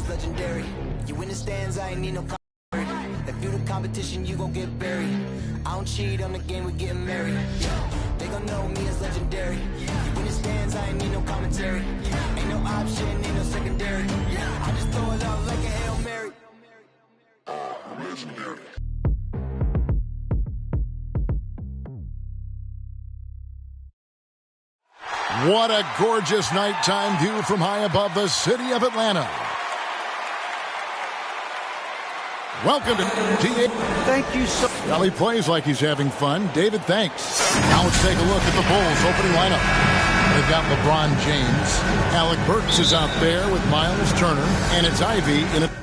is legendary. You in the stands, I ain't need no commentary. If you the competition, you gon' get buried. I don't cheat on the game, we getting married. They gon' know me as legendary. You in the stands, I ain't need no commentary. Ain't no option, ain't no secondary. I just throw it out like a Hail Mary. Legendary. What a gorgeous nighttime view from high above the city of Atlanta. Welcome to T8. Thank you so much. Well, he plays like he's having fun. David, thanks. Now let's take a look at the Bulls opening lineup. They've got LeBron James. Alec Burks is out there with Miles Turner. And it's Ivy in a...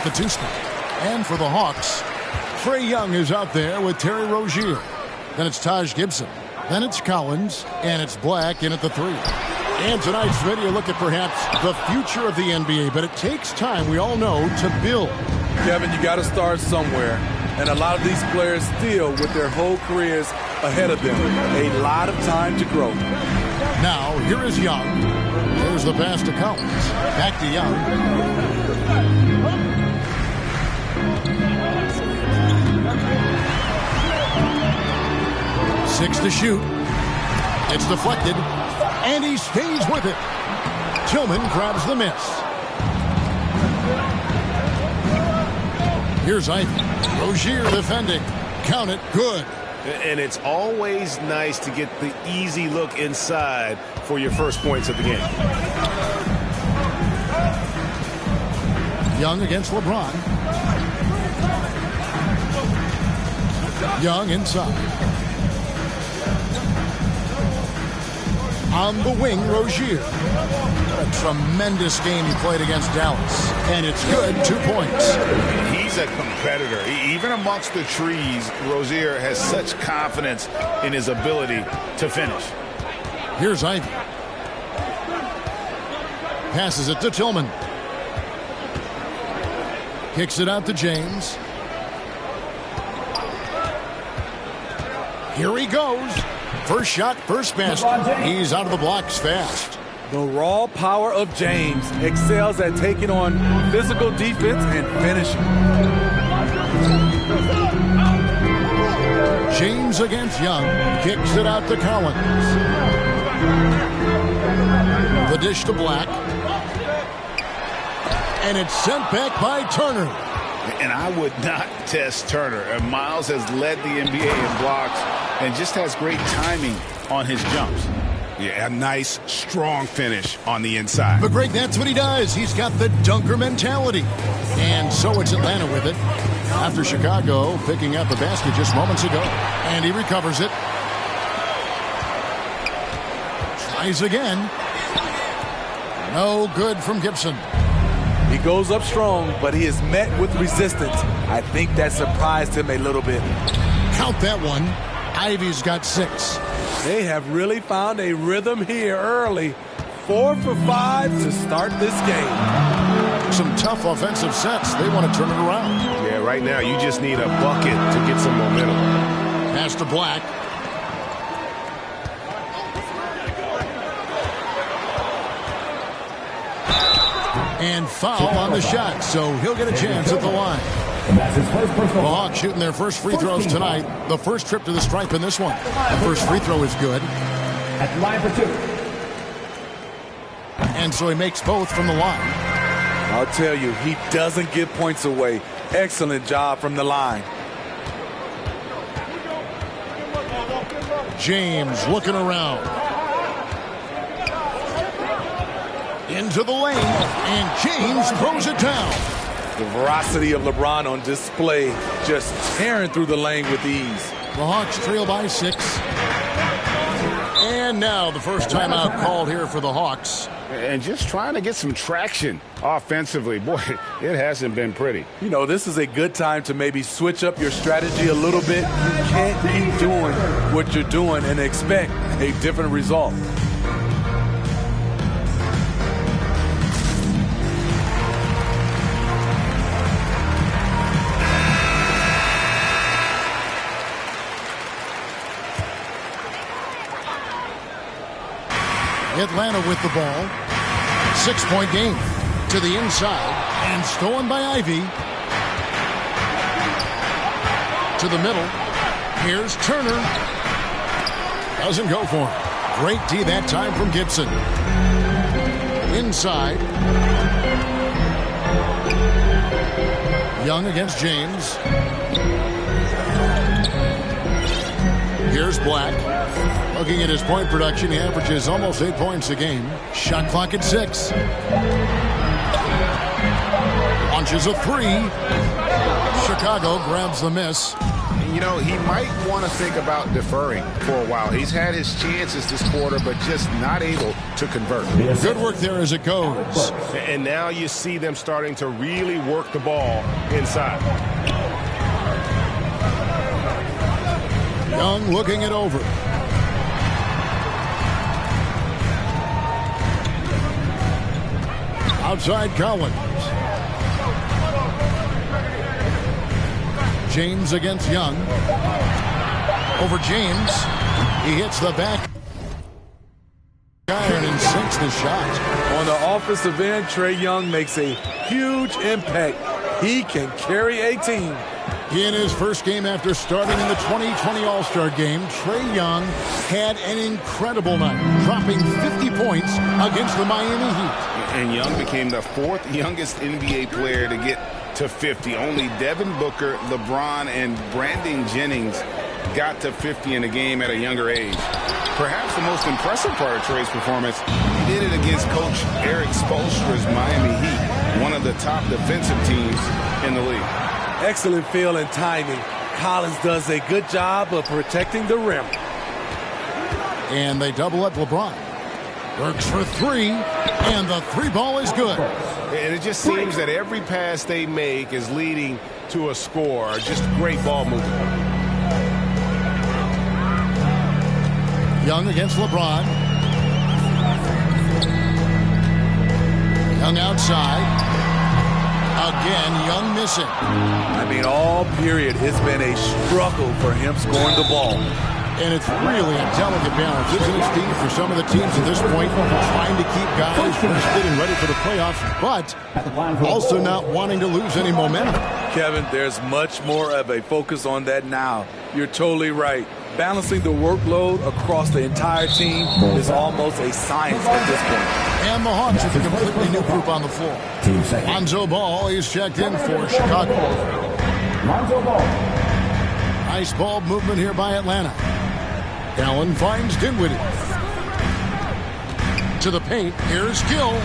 the two-spot. And for the Hawks, Trae Young is out there with Terry Rozier. Then it's Taj Gibson. Then it's Collins. And it's Black in at the three. And tonight's video look at perhaps the future of the NBA, but it takes time, we all know, to build. Kevin, you got to start somewhere. And a lot of these players still with their whole careers ahead of them. A lot of time to grow. Now, here is Young. There's the pass to Collins. Back to Young. Six to shoot. It's deflected, and he stays with it. Tillman grabs the miss. Here's Ivy. Rozier defending. Count it. Good. And it's always nice to get the easy look inside for your first points of the game. Young against LeBron. Young inside. On the wing, Rozier. A tremendous game he played against Dallas. And it's good, 2 points. He's a competitor. Even amongst the trees, Rozier has such confidence in his ability to finish. Here's Ivy. Passes it to Tillman. Kicks it out to James. Here he goes. First shot, first basket. He's out of the blocks fast. The raw power of James excels at taking on physical defense and finishing. James against Young. Kicks it out to Collins. The dish to Black. And it's sent back by Turner. And I would not test Turner. Miles has led the NBA in blocks and just has great timing on his jumps. Yeah, a nice, strong finish on the inside. But Greg, that's what he does. He's got the dunker mentality. And so it's Atlanta with it. After Chicago picking up the basket just moments ago. And he recovers it. Tries again. No good from Gibson. He goes up strong, but he is met with resistance. I think that surprised him a little bit. Count that one. Ivy's got 6. They have really found a rhythm here early. 4 for 5 to start this game. Some tough offensive sets. They want to turn it around. Yeah, right now you just need a bucket to get some momentum. Pass to Black. And foul on the shot, so he'll get a chance at the line. The Hawks shooting their first free throws tonight. The first trip to the stripe in this one. The first free throw is good. At the line for 2. And so he makes both from the line. I'll tell you, he doesn't give points away. Excellent job from the line. James looking around. Into the lane, and James throws it down. The veracity of LeBron on display, just tearing through the lane with ease. The Hawks trail by 6. And now the first timeout called here for the Hawks. And just trying to get some traction offensively. Boy, it hasn't been pretty. You know, this is a good time to maybe switch up your strategy a little bit. You can't keep doing what you're doing and expect a different result. Atlanta with the ball. 6-point game to the inside and stolen by Ivy. To the middle. Here's Turner. Doesn't go for it. Great D that time from Gibson. Inside. Young against James. Here's Black. Looking at his point production, he averages almost 8 points a game. Shot clock at 6. Launches a 3. Chicago grabs the miss. You know, he might want to think about deferring for a while. He's had his chances this quarter, but just not able to convert. Good work there as it goes. And now you see them starting to really work the ball inside. Young looking it over. Outside Collins. James against Young. Over James. He hits the back iron and sinks the shot. On the offensive end, Trae Young makes a huge impact. He can carry a team. In his first game after starting in the 2020 All-Star Game, Trae Young had an incredible night, dropping 50 points against the Miami Heat. And Young became the fourth youngest NBA player to get to 50. Only Devin Booker, LeBron, and Brandon Jennings got to 50 in a game at a younger age. Perhaps the most impressive part of Trae's performance, he did it against Coach Eric Spoelstra's Miami Heat, one of the top defensive teams in the league. Excellent feel and timing. Collins does a good job of protecting the rim. And they double up LeBron. Works for three, and the three ball is good. And it just seems that every pass they make is leading to a score. Just great ball movement. Young against LeBron. Young outside. Again, Young missing. I mean, all period, it's been a struggle for him scoring the ball. And it's really a delicate balance, isn't it, Steve, for some of the teams at this point, trying to keep guys rested and ready for the playoffs, but also not wanting to lose any momentum. Kevin, there's much more of a focus on that now. You're totally right. Balancing the workload across the entire team is almost a science at this point. And the Hawks with a completely new group on the floor. Lonzo Ball is checked in for Chicago. Lonzo Ball. Nice ball movement here by Atlanta. Allen finds Dinwiddie. To the paint. Here's Gill.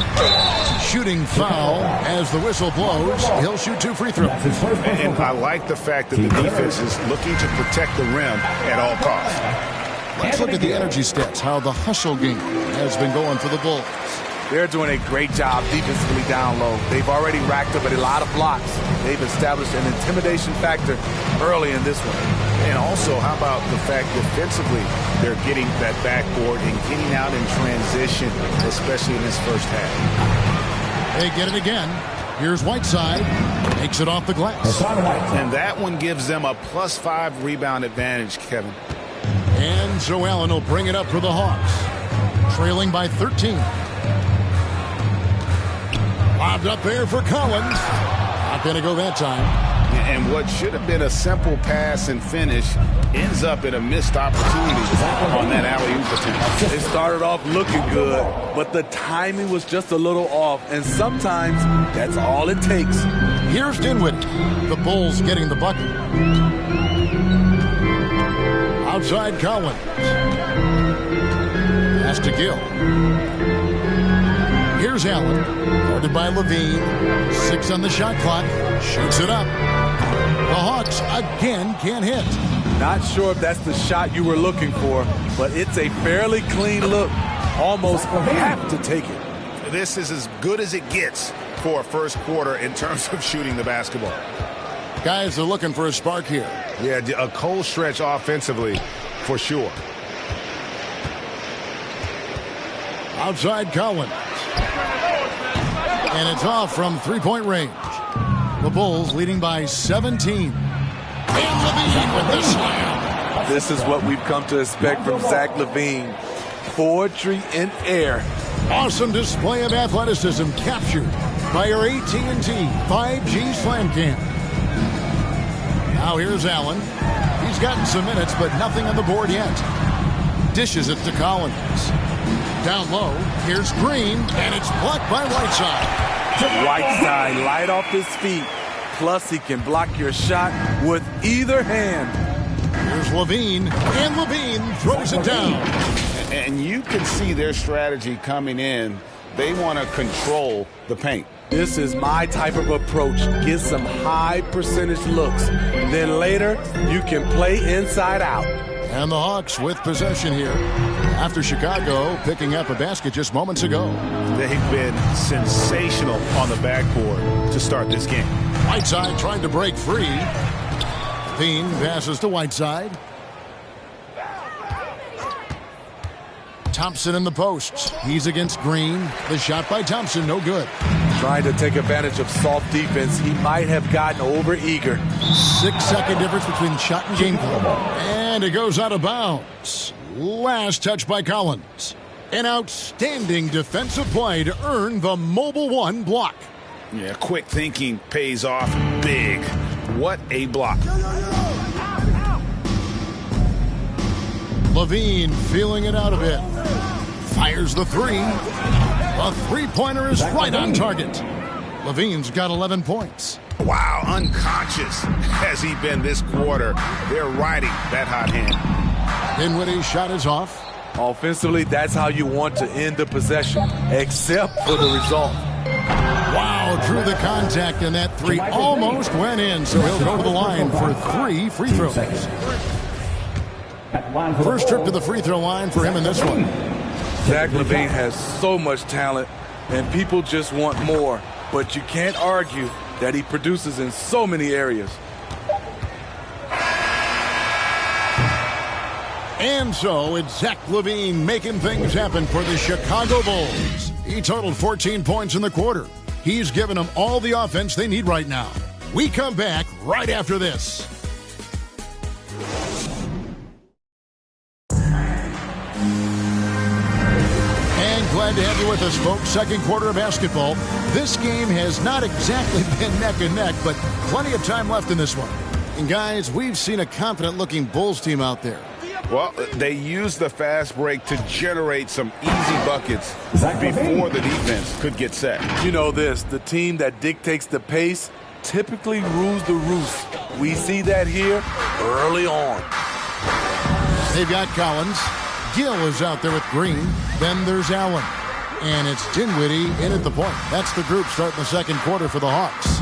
Shooting foul as the whistle blows. He'll shoot 2 free throws. And I like the fact that the defense is looking to protect the rim at all costs. Let's look at the energy stats, how the hustle game has been going for the Bulls. They're doing a great job defensively down low. They've already racked up a lot of blocks. They've established an intimidation factor early in this one. And also, how about the fact defensively, they're getting that backboard and getting out in transition, especially in this first half. They get it again. Here's Whiteside. Makes it off the glass. And that one gives them a +5 rebound advantage, Kevin. And Joe Allen will bring it up for the Hawks. Trailing by 13. Lobbed up there for Collins. Not going to go that time. And what should have been a simple pass and finish ends up in a missed opportunity on that alley-oop attempt. They started off looking good, but the timing was just a little off, and sometimes that's all it takes. Here's Dinwiddie. The Bulls getting the bucket. Outside Collins. Pass to Gill. Here's Allen. Guarded by Levine. 6 on the shot clock. Shoots it up. The Hawks again can't hit. Not sure if that's the shot you were looking for, but it's a fairly clean look. Almost have to take it. This is as good as it gets for a first quarter in terms of shooting the basketball. Guys are looking for a spark here. Yeah, a cold stretch offensively for sure. Outside Collins. And it's off from three-point range. The Bulls leading by 17. And Levine with the slam. This is what we've come to expect from Zach LaVine. Poetry in air. Awesome display of athleticism captured by our AT&T 5G Slam Cam. Now here's Allen. He's gotten some minutes, but nothing on the board yet. Dishes it to Collins. Down low, here's Green, and it's blocked by Whiteside. Whiteside light off his feet. Plus, he can block your shot with either hand. Here's Levine, and Levine throws it down. And you can see their strategy coming in. They want to control the paint. This is my type of approach. Get some high percentage looks. Then later, you can play inside out. And the Hawks with possession here. After Chicago picking up a basket just moments ago. They've been sensational on the backboard to start this game. Whiteside trying to break free. Levine passes to Whiteside. Thompson in the posts. He's against Green. The shot by Thompson, no good. Trying to take advantage of soft defense. He might have gotten over-eager. 6-second difference between shot and game clock. And it goes out of bounds. Last touch by Collins. An outstanding defensive play to earn the Mobile One block. Yeah, quick thinking pays off big. What a block. Levine feeling it out a bit. Fires the three. The three-pointer is right on target. Levine's got 11 points. Wow, unconscious has he been this quarter. They're riding that hot hand. Dinwiddie's shot is off. Offensively, that's how you want to end the possession, except for the result. Wow, drew the contact, and that three almost went in, so he'll go to the line for 3 free throws. First trip to the free throw line for him in this one. Zach LaVine has so much talent, and people just want more. But you can't argue that he produces in so many areas. And so it's Zach LaVine making things happen for the Chicago Bulls. He totaled 14 points in the quarter. He's given them all the offense they need right now. We come back right after this. And glad to have you with us, folks. Second quarter of basketball. This game has not exactly been neck and neck, but plenty of time left in this one. And guys, we've seen a confident-looking Bulls team out there. Well, they used the fast break to generate some easy buckets before the defense could get set. You know this, the team that dictates the pace typically rules the roost. We see that here early on. They've got Collins. Gill is out there with Green. Then there's Allen. And it's Dinwiddie in at the point. That's the group starting the second quarter for the Hawks.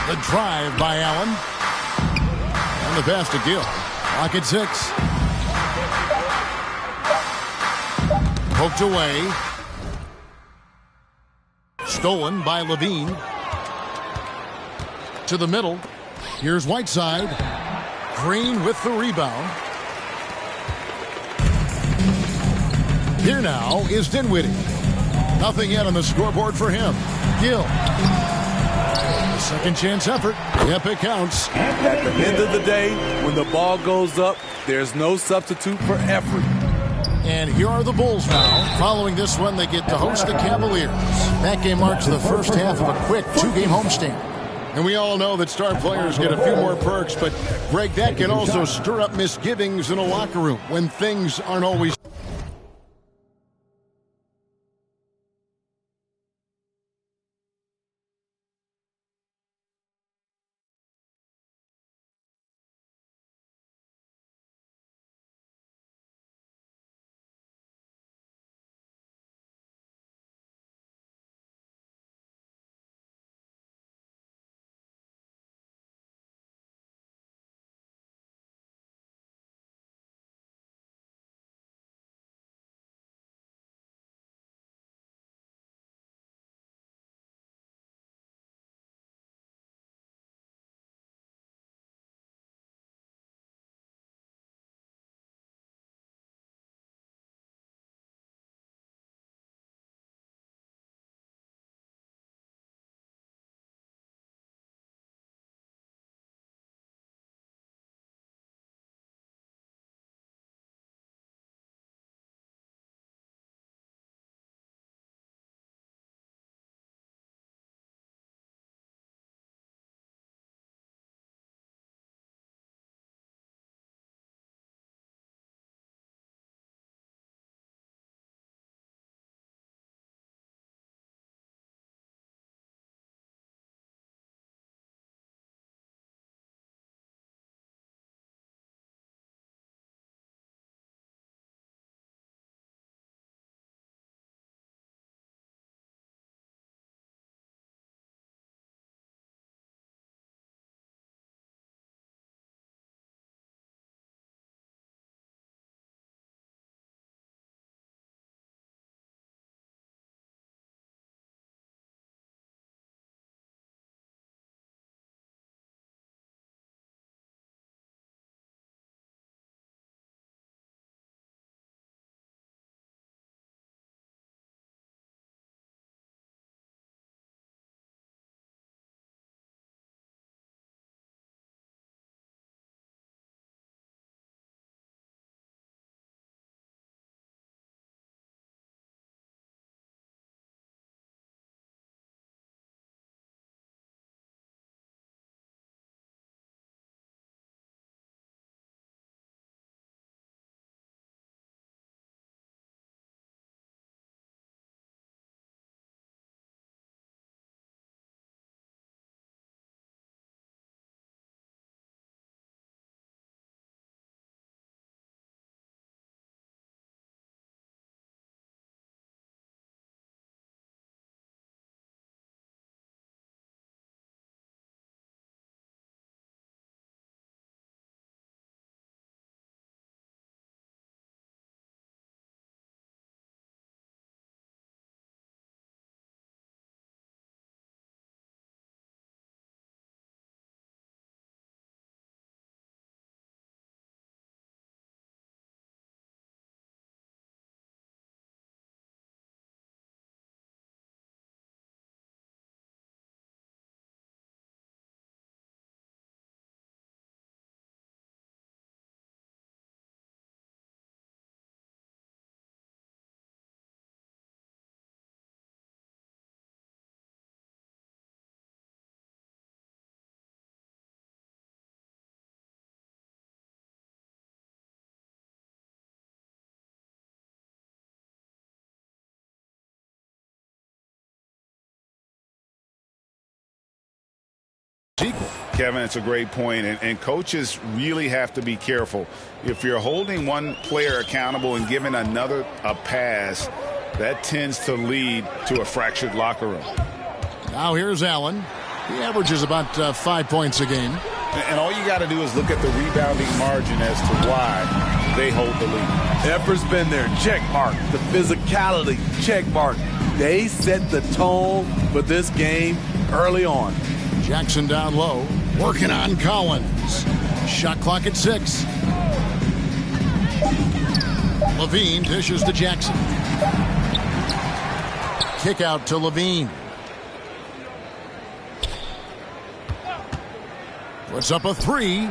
The drive by Allen. And the pass to Gill. Clock at 6. Poked away. Stolen by Levine. To the middle. Here's Whiteside. Green with the rebound. Here now is Dinwiddie. Nothing yet on the scoreboard for him. Gill. Second chance effort. Yep, it counts. At the end of the day, when the ball goes up, there's no substitute for effort. And here are the Bulls now. Following this one, they get to host the Cavaliers. That game marks the first half of a quick 2-game homestand. And we all know that star players get a few more perks, but Greg, that can also stir up misgivings in a locker room when things aren't always Kevin, it's a great point, and coaches really have to be careful. If you're holding one player accountable and giving another a pass, that tends to lead to a fractured locker room. Now here's Allen. He averages about 5 points a game. And all you got to do is look at the rebounding margin as to why they hold the lead. Effort's been there, check mark. The physicality, check mark. They set the tone for this game early on. Jackson down low, working on Collins. Shot clock at 6. Levine dishes to Jackson. Kick out to Levine. Puts up a 3.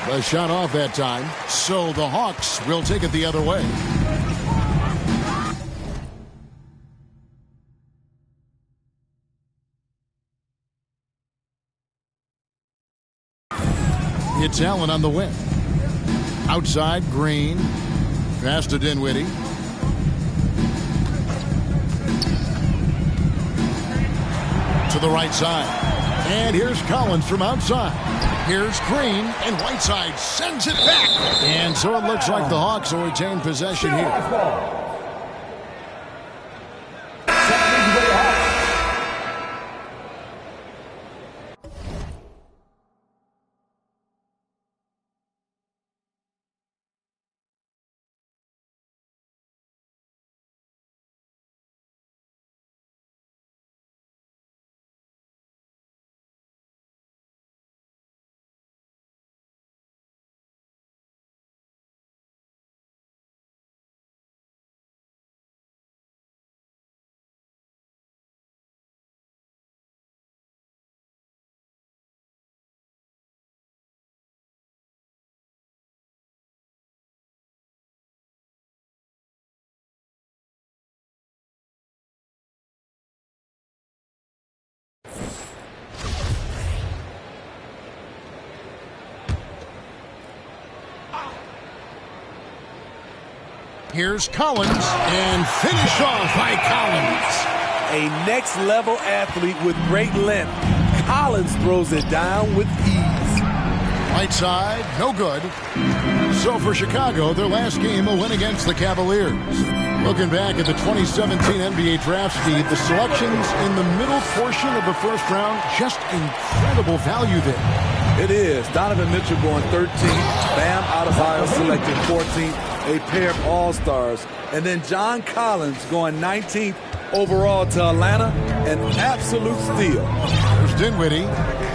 The shot off that time, so the Hawks will take it the other way. It's Allen on the wing. Outside, Green. Pass to Dinwiddie. To the right side. And here's Collins from outside. Here's Green, and Whiteside sends it back. And so it looks like the Hawks will retain possession here. Here's Collins, and finish off by Collins. A next-level athlete with great length. Collins throws it down with ease. Right side, no good. So for Chicago, their last game, a win against the Cavaliers. Looking back at the 2017 NBA draft, Steve, the selections in the middle portion of the first round, just incredible value there. It is. Donovan Mitchell going 13th. Bam Adebayo selected 14th. A pair of all-stars. And then John Collins going 19th overall to Atlanta. An absolute steal. There's Dinwiddie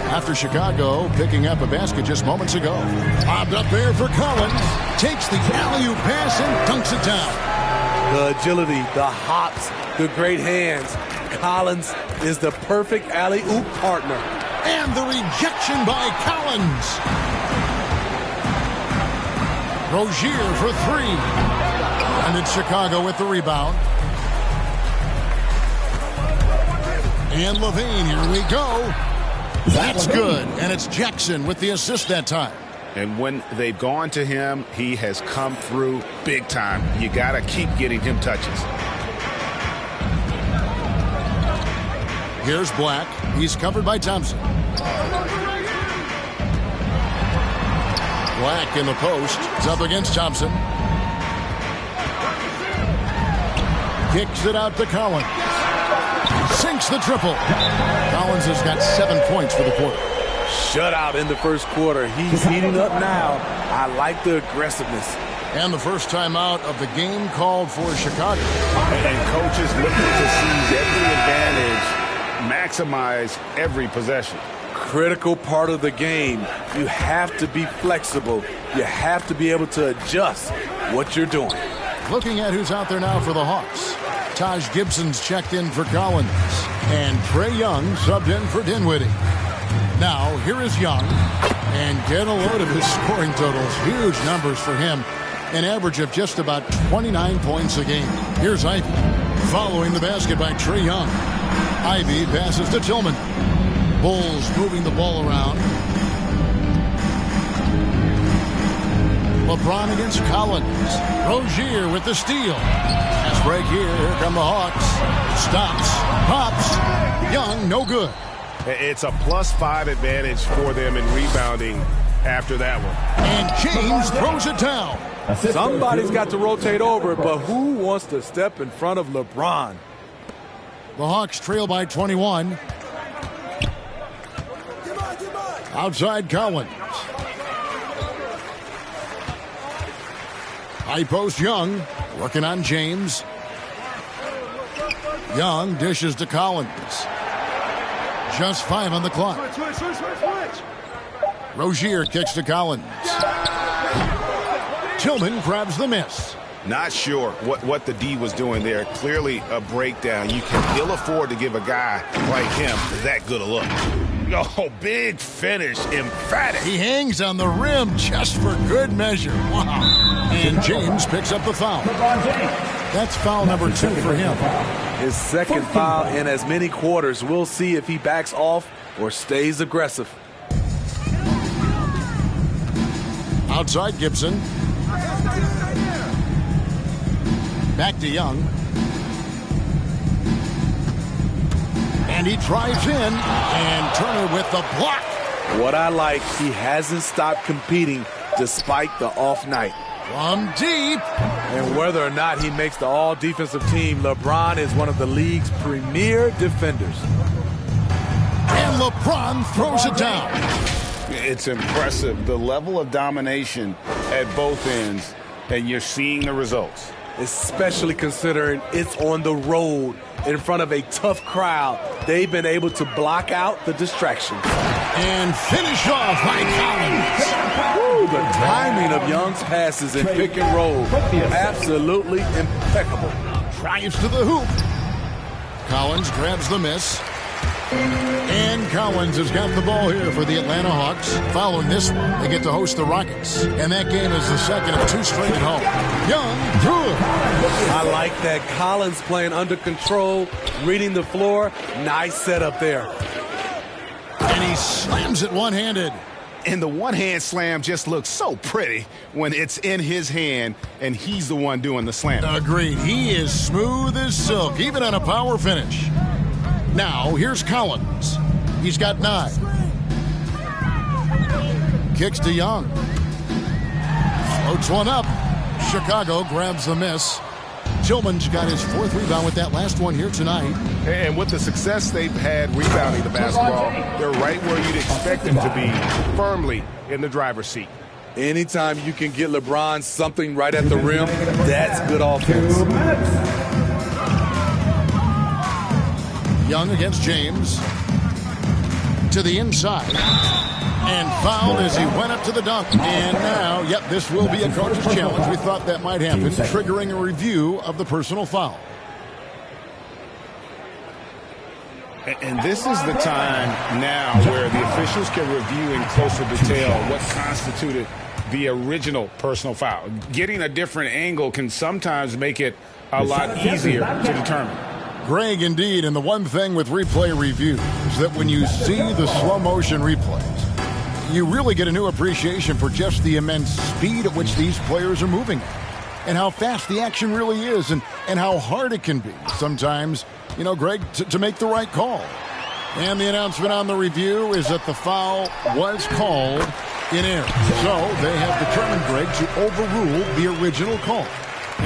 after Chicago picking up a basket just moments ago. Bobbed up there for Collins. Takes the alley-oop pass and dunks it down. The agility, the hops, the great hands. Collins is the perfect alley-oop partner. And the rejection by Collins. Rozier for 3. And it's Chicago with the rebound. And Levine, here we go. That's good. And it's Jackson with the assist that time. And when they've gone to him, he has come through big time. You got to keep getting him touches. Here's Black. He's covered by Thompson. Black in the post. It's up against Thompson. Kicks it out to Collins. Sinks the triple. Collins has got 7 points for the quarter. Shutout in the first quarter. He's heating up now. I like the aggressiveness. And the first timeout of the game called for Chicago. And coaches looking to seize every advantage, maximize every possession. Critical part of the game. You have to be flexible. You have to be able to adjust what you're doing. Looking at who's out there now for the Hawks. Taj Gibson's checked in for Collins. And Trae Young subbed in for Dinwiddie. Now, here is Young. And get a load of his scoring totals. Huge numbers for him. An average of just about 29 points a game. Here's Ivy. Following the basket by Trae Young. Ivy passes to Tillman. Bulls moving the ball around. LeBron against Collins. Rozier with the steal. Fast break here. Here come the Hawks. Stops. Pops. Young, no good. It's a +5 advantage for them in rebounding after that one. And James throws it down. Somebody's got to rotate over, but who wants to step in front of LeBron? The Hawks trail by 21. Outside Collins. High post Young. Working on James. Young dishes to Collins. Just 5 on the clock. Rozier kicks to Collins. Tillman grabs the miss. Not sure what the D was doing there. Clearly a breakdown. You can ill afford to give a guy like him that good a look. Oh, big finish. Emphatic. He hangs on the rim just for good measure. Wow. And James picks up the foul. That's foul number 2 for him. His second foul in as many quarters. We'll see if he backs off or stays aggressive. Outside Gibson. Back to Young. And he drives in. And Turner with the block. What I like, he hasn't stopped competing despite the off night. From deep. And whether or not he makes the all-defensive team, LeBron is one of the league's premier defenders. And LeBron throws it down. It's impressive, the level of domination at both ends, and you're seeing the results. Especially considering it's on the road in front of a tough crowd. They've been able to block out the distractions. And finish off by Collins. Woo, the timing of Young's passes in pick and roll, absolutely impeccable. Drives to the hoop. Collins grabs the miss. And Collins has got the ball here for the Atlanta Hawks. Following this one, they get to host the Rockets. And that game is the second of 2 straight at home. Young through it. I like that. Collins playing under control, reading the floor. Nice setup there. And he slams it one-handed. And the one-hand slam just looks so pretty when it's in his hand and he's the one doing the slam. Agreed. He is smooth as silk, even on a power finish. Now, here's Collins. He's got 9. Kicks to Young. Floats one up. Chicago grabs the miss. Tillman's got his 4th rebound with that last one here tonight. And with the success they've had rebounding the basketball, they're right where you'd expect them to be, firmly in the driver's seat. Anytime you can get LeBron something right at the rim, that's good offense. Young against James. To the inside. And fouled as he went up to the dunk. And now, yep, this will be a coach's challenge. We thought that might happen, triggering a review of the personal foul. And this is the time now where the officials can review in closer detail what constituted the original personal foul. Getting a different angle can sometimes make it a lot easier to determine. Greg, indeed, and the one thing with replay review is that when you see the slow motion replays, you really get a new appreciation for just the immense speed at which these players are moving and how fast the action really is and how hard it can be sometimes, you know, Greg, to make the right call. And the announcement on the review is that the foul was called in error. So they have determined, Greg, to overrule the original call.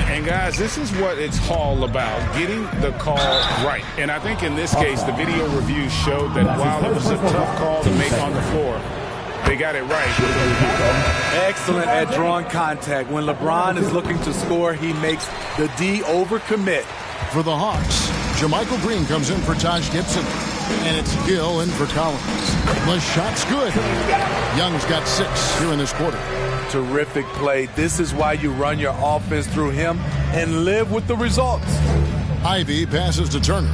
And, guys, this is what it's all about, getting the call right. And I think in this case, the video review showed that while it was a tough call to make on the floor, they got it right. Excellent at drawing contact. When LeBron is looking to score, he makes the D overcommit. For the Hawks, Jermichael Green comes in for Taj Gibson. And it's Gill in for Collins. The shot's good. Young's got 6 here in this quarter. Terrific play. This is why you run your offense through him and live with the results. Ivy passes to Turner,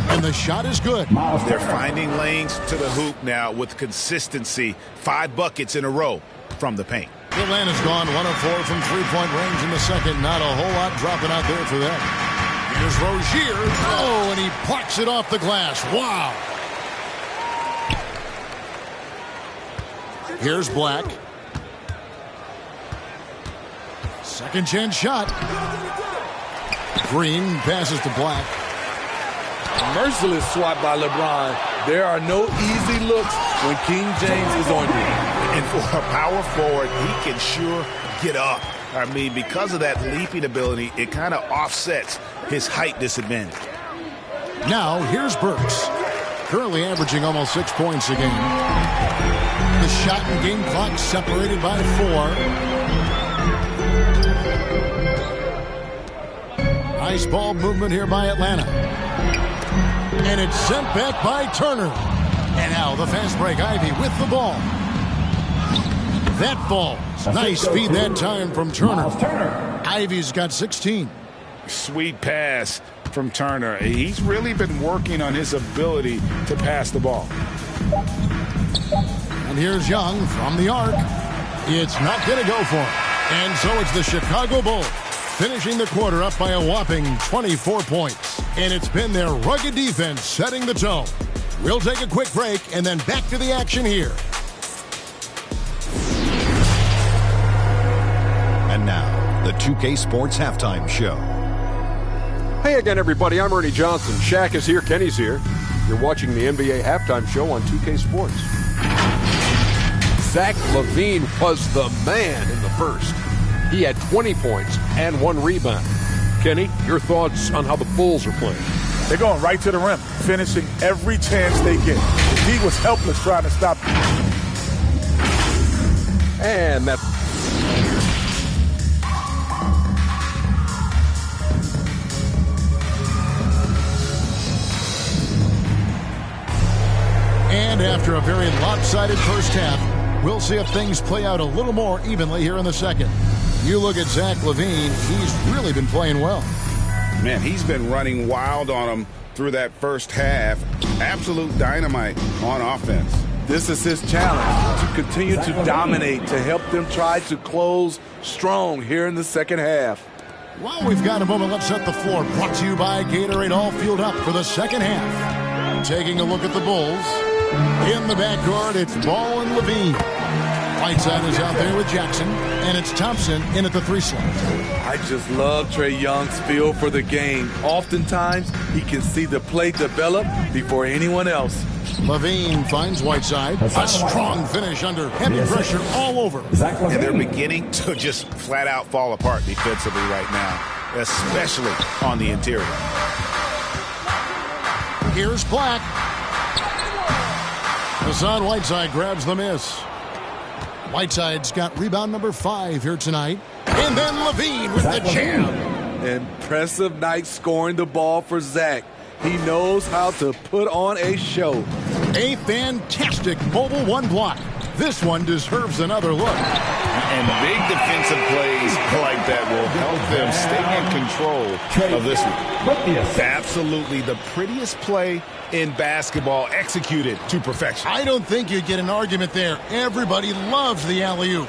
and the shot is good. They're finding lanes to the hoop now with consistency. 5 buckets in a row from the paint. Atlanta's gone 1 of 4 from three-point range in the second. Not a whole lot dropping out there for them. Here's Rozier. Oh, and he plucks it off the glass. Wow. Here's Black. Second chance shot. Green passes to Black. Merciless swat by LeBron. There are no easy looks when King James is on you. And for a power forward, he can sure get up. I mean, because of that leaping ability, it kind of offsets his height disadvantage. Now, here's Burks. Currently averaging almost 6 points a game. The shot and game clock separated by 4. Nice ball movement here by Atlanta. And it's sent back by Turner. And now the fast break. Ivy with the ball. That falls. Nice speed that time from Turner. Ivy's got 16. Sweet pass from Turner. He's really been working on his ability to pass the ball. And here's Young from the arc. It's not going to go for him. And so it's the Chicago Bulls finishing the quarter up by a whopping 24 points. And it's been their rugged defense setting the tone. We'll take a quick break and then back to the action here. And now, the 2K Sports Halftime Show. Hey again, everybody. I'm Ernie Johnson. Shaq is here. Kenny's here. You're watching the NBA Halftime Show on 2K Sports. Zach LaVine was the man in the first. He had 20 points and 1 rebound. Kenny, your thoughts on how the Bulls are playing? They're going right to the rim, finishing every chance they get. The D was helpless trying to stop them. And that... And after a very lopsided first half, we'll see if things play out a little more evenly here in the second. You look at Zach LaVine, he's really been playing well. Man, he's been running wild on him through that first half. Absolute dynamite on offense. This is his challenge, to continue to dominate, to help them try to close strong here in the second half. While we've got a moment, let's set the floor. Brought to you by Gatorade, all fueled up for the second half. Taking a look at the Bulls. In the backcourt, it's Ball and LaVine. Whiteside is out there with Jackson, and it's Thompson in at the 3 slot. I just love Trae Young's feel for the game. Oftentimes, he can see the play develop before anyone else. LaVine finds Whiteside. A strong finish under heavy pressure all over. And they're beginning to just flat out fall apart defensively right now, especially on the interior. Here's Black. Hassan Whiteside grabs the miss. Whiteside's got rebound number 5 here tonight. And then LaVine with the jam. Impressive night scoring the ball for Zach. He knows how to put on a show. A fantastic mobile 1 block. This one deserves another look. And big defensive plays like that will help them stay in control of this one. Absolutely the prettiest play in basketball, executed to perfection. I don't think you get an argument there. Everybody loves the alley-oop.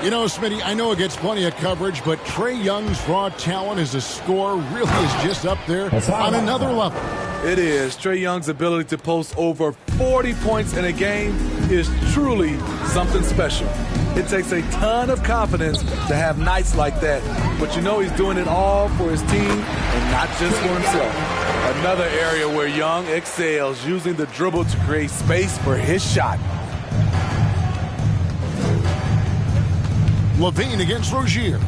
You know, Smitty, I know it gets plenty of coverage, but Trae Young's raw talent as a scorer really is just up there on another level. It is. Trae Young's ability to post over 40 points in a game is truly something special. It takes a ton of confidence to have nights like that, but you know he's doing it all for his team and not just for himself. Another area where Young excels, using the dribble to create space for his shot. LaVine against Rozier.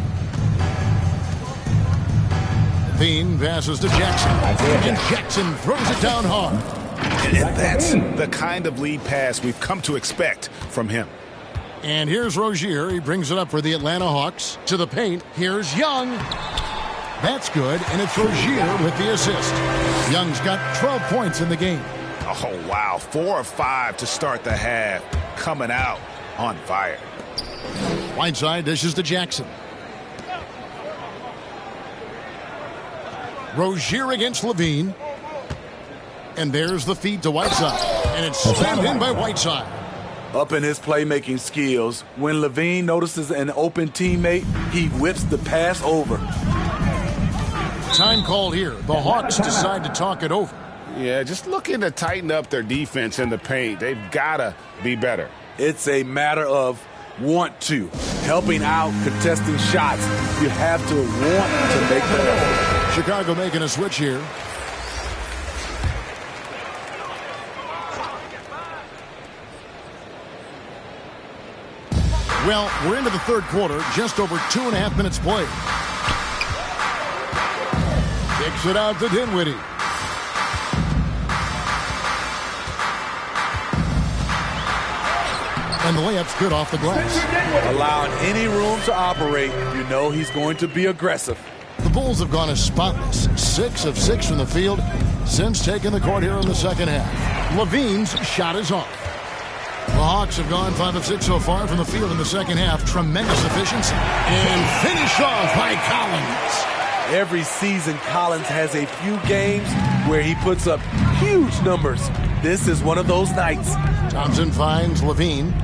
LaVine passes to Jackson. And Jackson throws it down hard. And that's the kind of lead pass we've come to expect from him. And here's Rozier. He brings it up for the Atlanta Hawks. To the paint. Here's Young. That's good, and it's Rozier with the assist. Young's got 12 points in the game. Oh, wow. 4 of 5 to start the half. Coming out on fire. Whiteside dishes to Jackson. Rozier against LaVine. And there's the feed to Whiteside. And it's slammed in by Whiteside. Up in his playmaking skills, when LaVine notices an open teammate, he whips the pass over. Time called here. The Hawks decide to talk it over. Yeah, just looking to tighten up their defense in the paint. They've got to be better. It's a matter of want to. Helping out, contesting shots. You have to want to make that effort. Chicago making a switch here. Well, we're into the third quarter, just over 2.5 minutes played. Kicks it out to Dinwiddie. And the layup's good off the glass. Allowing any room to operate, you know he's going to be aggressive. The Bulls have gone as spotless, 6 of 6 from the field since taking the court here in the second half. LaVine's shot is off. The Hawks have gone 5 of 6 so far from the field in the second half. Tremendous efficiency. And finished off by Collins. Every season, Collins has a few games where he puts up huge numbers. This is one of those nights. Thompson finds LaVine.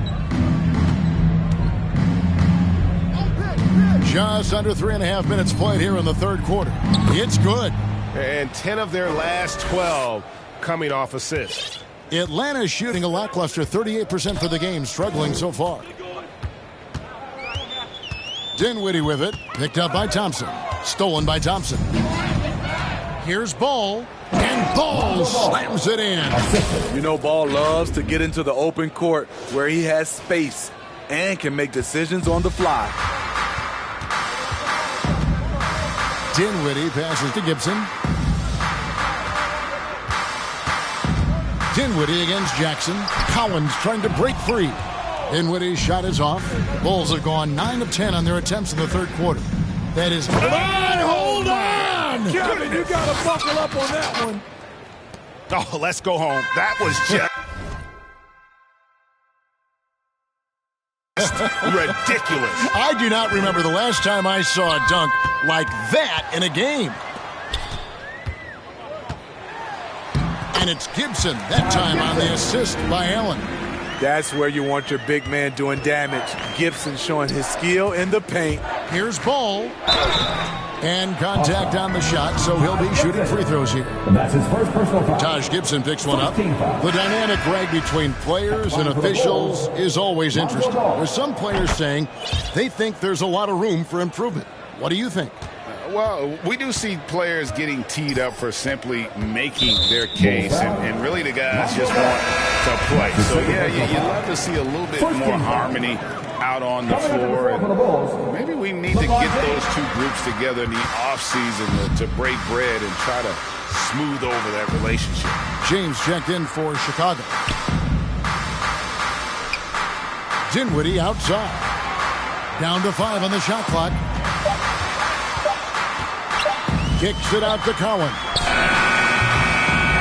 Just under 3.5 minutes played here in the third quarter. It's good. And 10 of their last 12 coming off assists. Atlanta's shooting a lackluster 38% for the game, struggling so far. Dinwiddie with it, picked up by Thompson. Stolen by Thompson. Here's Ball, and Ball slams it in. You know, Ball loves to get into the open court where he has space and can make decisions on the fly. Dinwiddie passes to Gibson. Dinwiddie against Jackson. Collins trying to break free. Dinwiddie's shot is off. Bulls have gone 9 of 10 on their attempts in the third quarter. That is... Hold on! Kevin, you got to buckle up on that one. Oh, let's go home. That was just ridiculous. I do not remember the last time I saw a dunk like that in a game. And it's Gibson, that time on the assist by Allen. That's where you want your big man doing damage. Gibson showing his skill in the paint. Here's Ball. And contact on the shot, so he'll be shooting free throws here. And that's his first personal foul. Taj Gibson picks one up. The dynamic rag between players and officials is always interesting. There's some players saying they think there's a lot of room for improvement. What do you think? Well, we do see players getting teed up for simply making their case, and really the guys just want to play. So, yeah, you love to see a little bit more harmony out on the floor. And maybe we need to get those two groups together in the offseason to break bread and try to smooth over that relationship. James checked in for Chicago. Dinwiddie outside. Down to 5 on the shot clock. Kicks it out to Collins.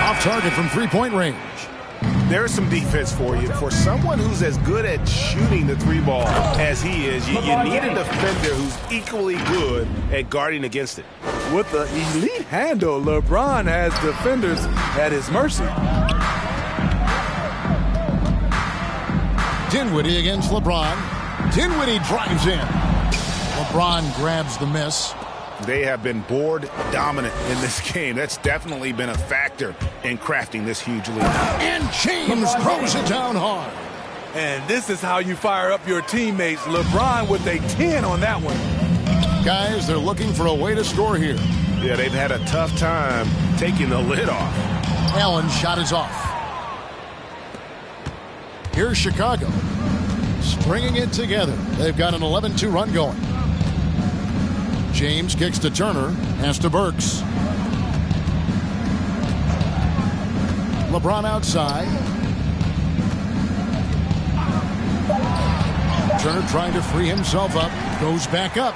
Off target from three-point range. There's some defense for you. For someone who's as good at shooting the three ball as he is, you need a defender who's equally good at guarding against it. With the elite handle, LeBron has defenders at his mercy. Dinwiddie against LeBron. Dinwiddie drives in. LeBron grabs the miss. They have been board dominant in this game. That's definitely been a factor in crafting this huge lead. And James throws it down hard. And this is how you fire up your teammates. LeBron with a 10 on that one. Guys, they're looking for a way to score here. Yeah, they've had a tough time taking the lid off. Allen's shot is off. Here's Chicago. Stringing it together. They've got an 11-2 run going. James kicks to Turner. Pass to Burks. LeBron outside. Turner trying to free himself up. Goes back up.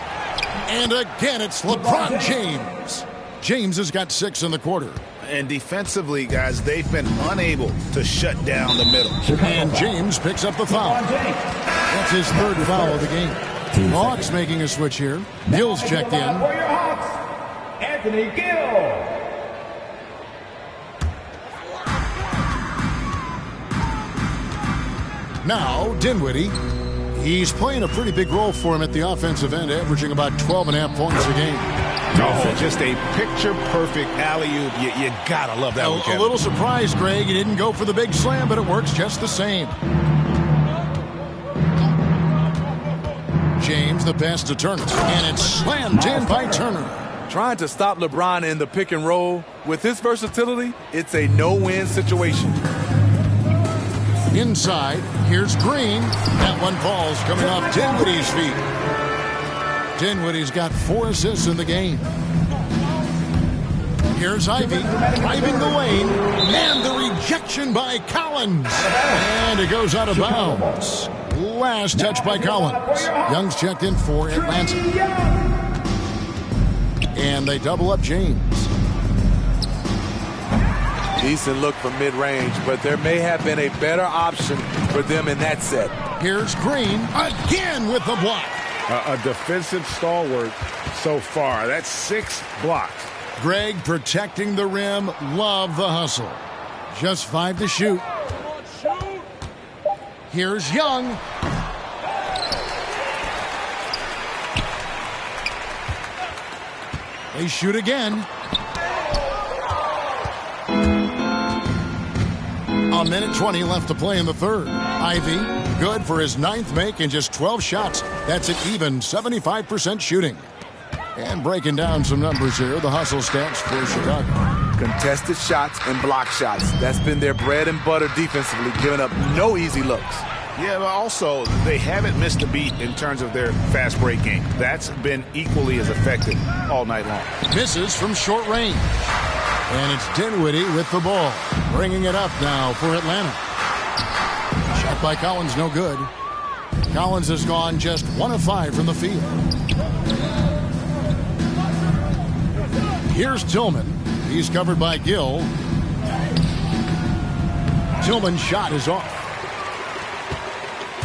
And again, it's LeBron James. James has got 6 in the quarter. And defensively, guys, they've been unable to shut down the middle. And James picks up the foul. That's his 3rd foul of the game. Hawks making a switch here. Gill's checked in. For your Hawks, Anthony Gill. Now, Dinwiddie. He's playing a pretty big role for him at the offensive end, averaging about 12.5 points a game. Oh, just a picture-perfect alley-oop. You gotta love that one, Kevin. A little surprised, Greg. He didn't go for the big slam, but it works just the same. James, the pass to Turner. And it's slammed in by Turner. Trying to stop LeBron in the pick and roll. With his versatility, it's a no-win situation. Inside, here's Green. That one falls coming off Dinwiddie's feet. Dinwiddie's got 4 assists in the game. Here's Ivy driving the lane. And the rejection by Collins. And it goes out of bounds. Last touch by Collins. Young's checked in for Atlanta. And they double up James. Decent look from mid-range, but there may have been a better option for them in that set. Here's Green again with the block. A defensive stalwart so far. That's 6 blocks. Greg protecting the rim. Love the hustle. Just 5 to shoot. Here's Young. They shoot again. A minute 20 left to play in the 3rd. Ivy, good for his 9th make in just 12 shots. That's an even 75% shooting. And breaking down some numbers here, the hustle stats for Chicago. Contested shots and block shots. That's been their bread and butter defensively, giving up no easy looks. Yeah, but also, they haven't missed a beat in terms of their fast break game. That's been equally as effective all night long. Misses from short range. And it's Dinwiddie with the ball. Bringing it up now for Atlanta. Shot by Collins, no good. Collins has gone just 1 of 5 from the field. Here's Tillman. He's covered by Gill. Tillman's shot is off.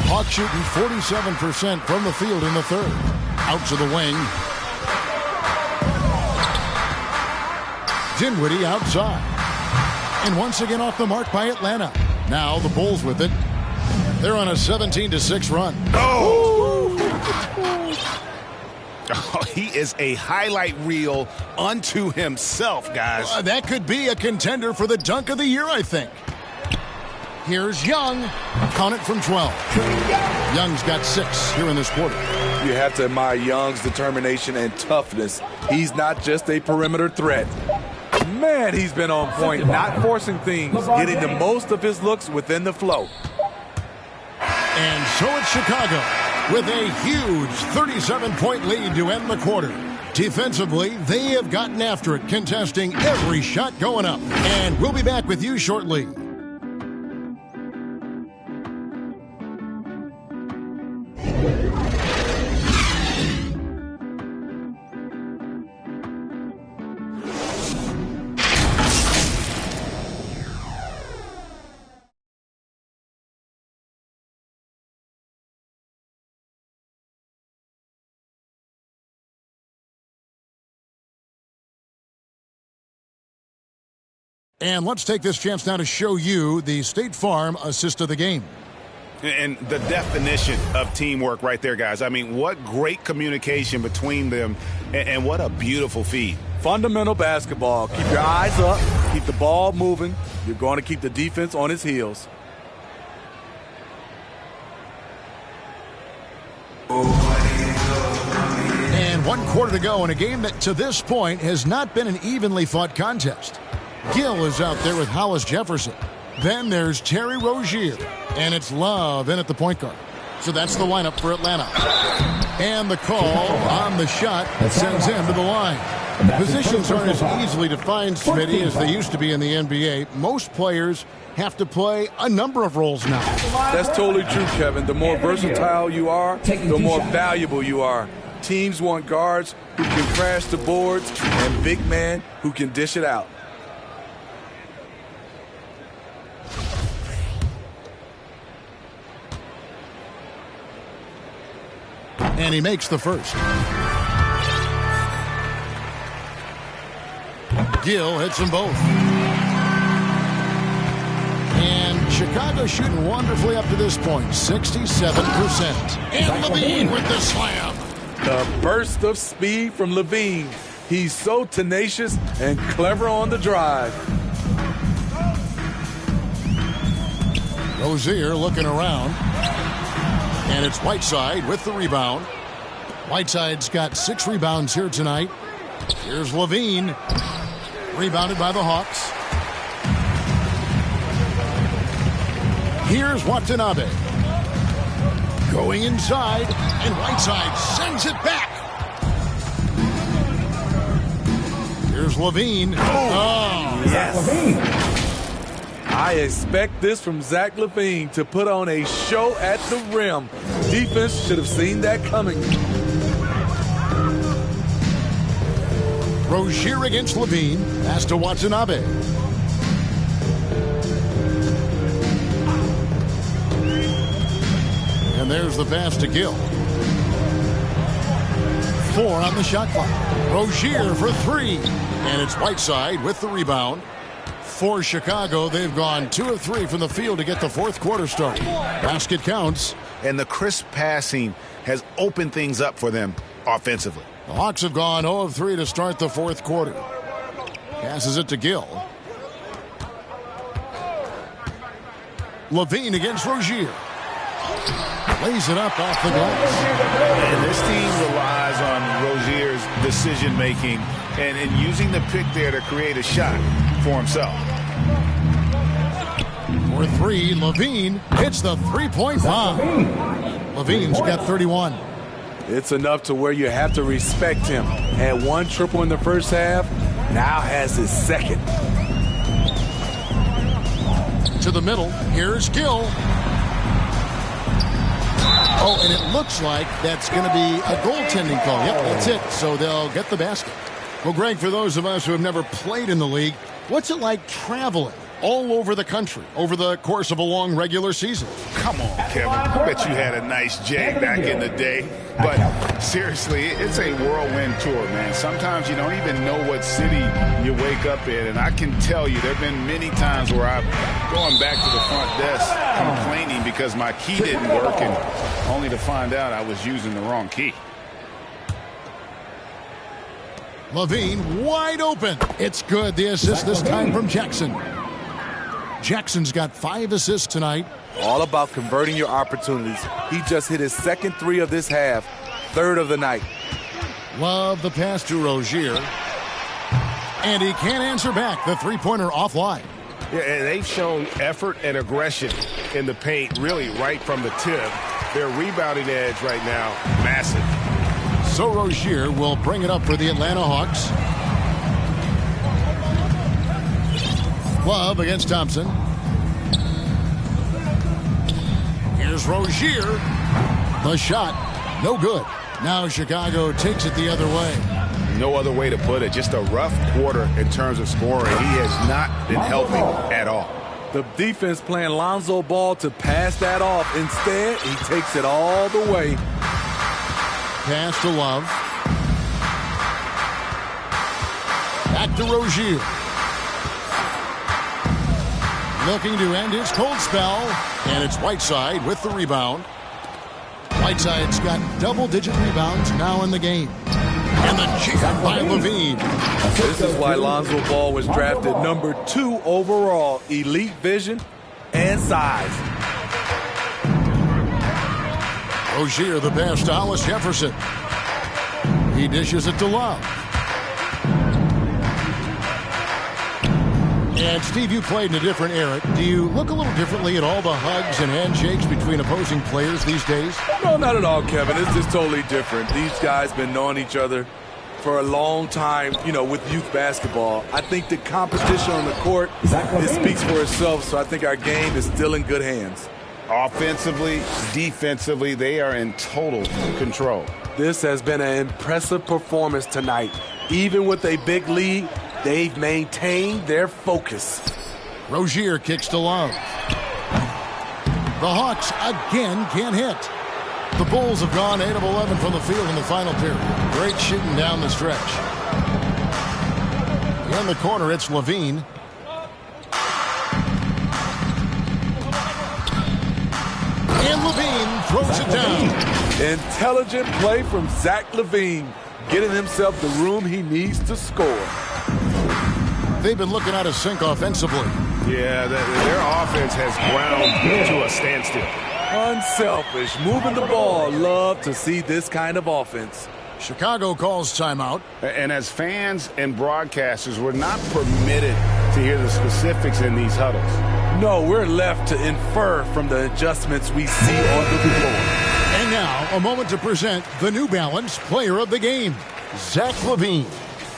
Hawks shooting 47% from the field in the 3rd. Out to the wing. Dinwiddie outside. And once again off the mark by Atlanta. Now the Bulls with it. They're on a 17-6 run. Oh, he is a highlight reel unto himself, guys. That could be a contender for the dunk of the year, I think. Here's Young. Count it from 12. Young's got 6 here in this quarter. You have to admire Young's determination and toughness. He's not just a perimeter threat. Man, he's been on point, not forcing things, getting the most of his looks within the flow. And so it's Chicago with a huge 37-point lead to end the quarter. Defensively, they have gotten after it, contesting every shot going up. And we'll be back with you shortly. And let's take this chance now to show you the State Farm assist of the game. And the definition of teamwork right there, guys. I mean, what great communication between them, and what a beautiful feed. Fundamental basketball. Keep your eyes up. Keep the ball moving. You're going to keep the defense on its heels. And 1 quarter to go in a game that to this point has not been an evenly fought contest. Gill is out there with Hollis Jefferson. Then there's Terry Rozier. And it's Love in at the point guard. So that's the lineup for Atlanta. And the call on the shot that sends him to the line. Positions aren't as easily defined, Smitty, as they used to be in the NBA. Most players have to play a number of roles now. That's totally true, Kevin. The more versatile you are, the more valuable you are. Teams want guards who can crash the boards and big men who can dish it out. And he makes the first. Gill hits them both. And Chicago shooting wonderfully up to this point, 67%. And Levine with the slam. The burst of speed from Levine. He's so tenacious and clever on the drive. Rozier looking around. And it's Whiteside with the rebound. Whiteside's got 6 rebounds here tonight. Here's Levine. Rebounded by the Hawks. Here's Watanabe. Going inside, and Whiteside sends it back. Here's Levine. Oh, yes. I expect this from Zach LaVine to put on a show at the rim. Defense should have seen that coming. Rozier against Levine. Pass to Watanabe. And there's the pass to Gill. 4 on the shot clock. Rozier for 3. And it's Whiteside with the rebound. For Chicago, they've gone 2 of 3 from the field to get the fourth quarter started. Basket counts. And the crisp passing has opened things up for them offensively. The Hawks have gone 0 of 3 to start the fourth quarter. Passes it to Gill. Levine against Rozier. Lays it up off the glass. And this team relies on Rozier's decision-making and using the pick there to create a shot for himself. For 3, Levine hits the three-point bomb. Levine's got 31. It's enough to where you have to respect him. Had 1 triple in the first half, now has his second. To the middle, here's Gill. Oh, and it looks like that's going to be a goaltending call. Yep, that's it. So they'll get the basket. Well, Greg, for those of us who have never played in the league, what's it like traveling all over the country over the course of a long regular season? Come on, Kevin. I bet you had a nice jag back in the day. But seriously, it's a whirlwind tour, man. Sometimes you don't even know what city you wake up in. And I can tell you there have been many times where I've gone back to the front desk complaining because my key didn't work, and only to find out I was using the wrong key. Levine wide open. It's good. The assist this time from Jackson. Jackson's got 5 assists tonight. All about converting your opportunities. He just hit his second 3 of this half, 3rd of the night. Love the pass to Rozier. And he can't answer back. The three-pointer offline. Yeah, and they've shown effort and aggression in the paint really right from the tip. Their rebounding edge right now, massive. So Rozier will bring it up for the Atlanta Hawks. Love against Thompson. Here's Rozier. The shot, no good. Now Chicago takes it the other way. No other way to put it. Just a rough quarter in terms of scoring. He has not been helping at all. The defense playing Lonzo Ball to pass that off. Instead, he takes it all the way. Pass to Love. Back to Rozier. looking to end his cold spell, and it's Whiteside with the rebound. Whiteside's got double-digit rebounds now in the game. And the jam by Levine. This is why Lonzo Ball was drafted number 2 overall. Elite vision and size. Rozier the pass to Hollis Jefferson. He dishes it to Love. And Steve, you played in a different era. Do you look a little differently at all the hugs and handshakes between opposing players these days? No, not at all, Kevin. It's just totally different. These guys been knowing each other for a long time, with youth basketball. I think the competition on the court, it speaks for itself, so I think our game is still in good hands. Offensively, defensively, they are in total control. This has been an impressive performance tonight. Even with a big lead, they've maintained their focus. Rozier kicks to Love. The Hawks again can't hit. The Bulls have gone 8 of 11 from the field in the final period. Great shooting down the stretch. In the corner, it's Levine. And Levine throws it down. Intelligent play from Zach Levine, getting himself the room he needs to score. They've been looking out of sync offensively. Yeah, their offense has ground to a standstill. Unselfish, moving the ball. Love to see this kind of offense. Chicago calls timeout. And as fans and broadcasters, we're not permitted to hear the specifics in these huddles. No, we're left to infer from the adjustments we see on the floor. And now, a moment to present the New Balance Player of the Game, Zach Levine.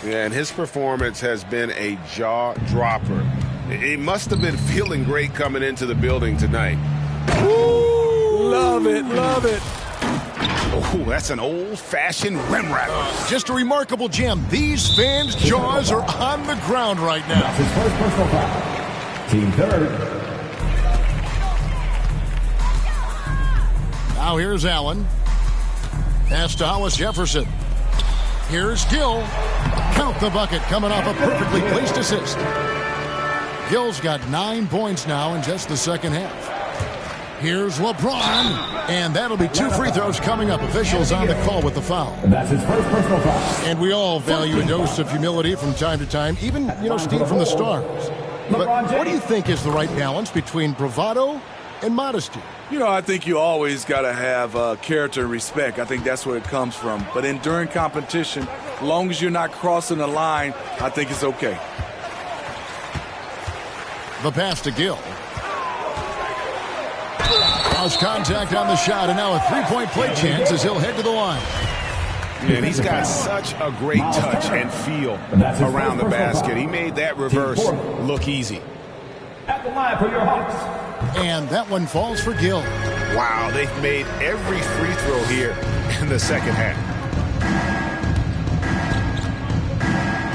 Yeah, and his performance has been a jaw-dropper. He must have been feeling great coming into the building tonight. Woo! Love it, love it. Oh, that's an old-fashioned rim wrapper. Just a remarkable gem. These fans' jaws are on the ground right now. That's his first personal foul. Team third. Now here's Allen. Pass to Hollis Jefferson. Here's Gill. Count the bucket coming off a perfectly placed assist. Gill's got 9 points now in just the second half. Here's LeBron, and that'll be 2 free throws coming up. Officials on the call with the foul. That's his first personal foul. And we all value a dose of humility from time to time, even, Steve, from the stars. But what do you think is the right balance between bravado and modesty? I think you always got to have character and respect. I think that's where it comes from. But during competition, as long as you're not crossing the line, I think it's okay. The pass to Gill. Lost contact on the shot, and now a three-point play chance as he'll head to the line. And he's got such a great touch and feel around the basket. He made that reverse look easy. At the line for your Hawks. And that one falls for Gill. Wow, they've made every free throw here in the second half.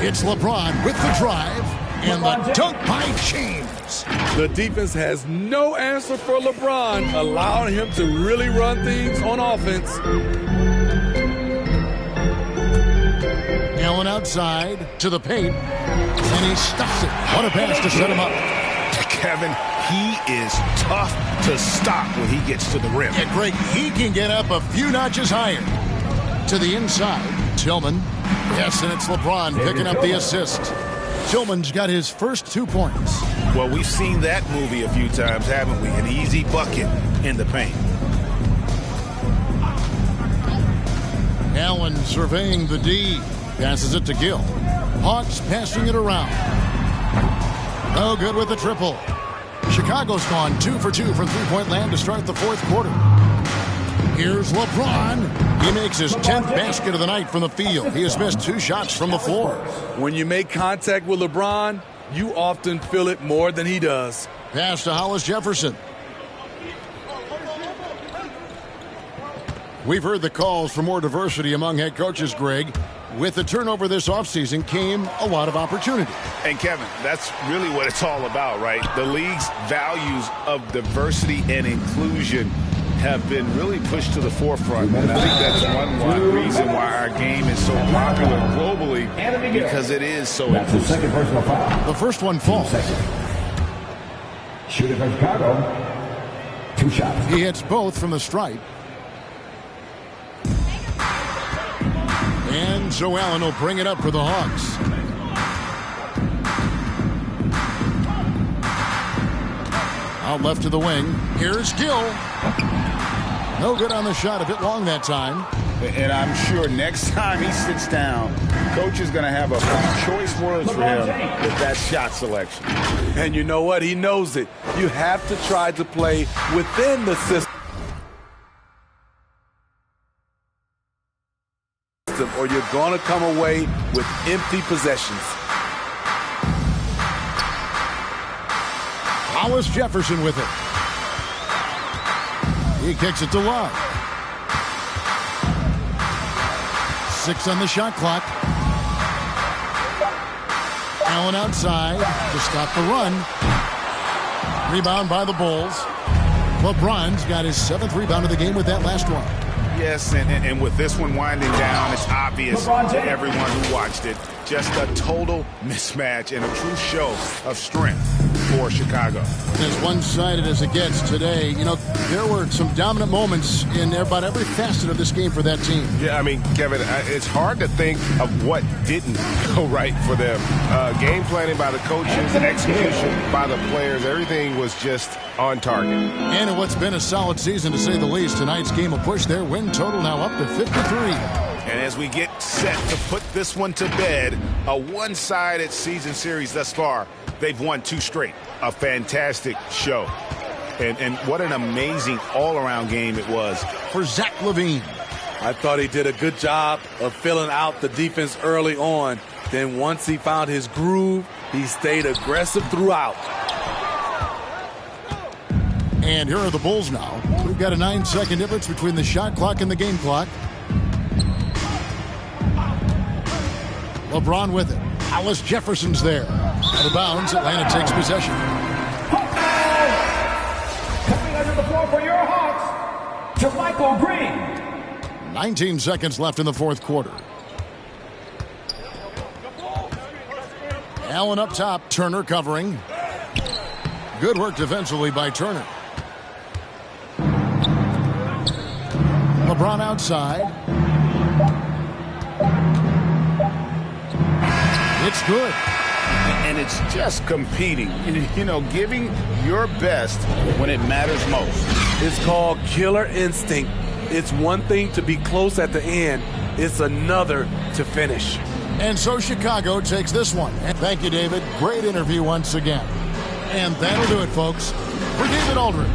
It's LeBron with the drive and the dunk by James. The defense has no answer for LeBron, allowing him to really run things on offense. Allen outside to the paint, and he stuffs it. What a pass to set him up. Kevin, he is tough to stop when he gets to the rim. Yeah, Greg, he can get up a few notches higher. To the inside, Tillman. Yes, and it's LeBron picking up the assist. Tillman's got his first 2 points. Well, we've seen that movie a few times, haven't we? An easy bucket in the paint. Allen surveying the D. Passes it to Gill. Hawks passing it around. No good with the triple. Chicago's gone 2 for 2 from three-point land to start the fourth quarter. Here's LeBron. He makes his 10th basket of the night from the field. He has missed 2 shots from the floor. When you make contact with LeBron, you often feel it more than he does. Pass to Hollis Jefferson. We've heard the calls for more diversity among head coaches, Greg. With the turnover this offseason came a lot of opportunity. And, Kevin, that's really what it's all about, right? The league's values of diversity and inclusion have been really pushed to the forefront. And I think that's one reason why our game is so popular globally, because it is so inclusive. Second personal foul. The first one falls. Shooting for Chicago. 2 shots. He hits both from the stripe. And Joe Allen will bring it up for the Hawks. Out left to the wing. Here's Gill. No good on the shot. A bit long that time. And I'm sure next time he sits down, coach is going to have a choice words for him with that shot selection. And you know what? He knows it. You have to try to play within the system, or you're going to come away with empty possessions. Hollis Jefferson with it. He kicks it to Love. 6 on the shot clock. Allen outside to stop the run. Rebound by the Bulls. LeBron's got his 7th rebound of the game with that last one. Yes, and with this one winding down, it's obvious to everyone who watched it. Just a total mismatch and a true show of strength for Chicago. As one-sided as it gets today, you know, there were some dominant moments in about every facet of this game for that team. Yeah, I mean, Kevin, it's hard to think of what didn't go right for them. Game planning by the coaches, execution by the players, everything was just on target. And in what's been a solid season, to say the least, tonight's game will push their win total now up to 53. And as we get set to put this one to bed, a one-sided season series thus far, they've won 2 straight. A fantastic show. And what an amazing all-around game it was for Zach LaVine. I thought he did a good job of filling out the defense early on. Then once he found his groove, he stayed aggressive throughout. And here are the Bulls now. We've got a 9-second difference between the shot clock and the game clock. LeBron with it. Hollis Jefferson's there. Out of bounds, Atlanta takes possession. Coming under the floor for your Hawks, JaMychal Green. 19 seconds left in the 4th quarter. Allen up top, Turner covering. Good work defensively by Turner. LeBron outside. It's good. And it's just competing, you know, giving your best when it matters most. It's called killer instinct. It's one thing to be close at the end. It's another to finish. And so Chicago takes this one. And thank you, David. Great interview once again. And that'll do it, folks. For David Aldridge,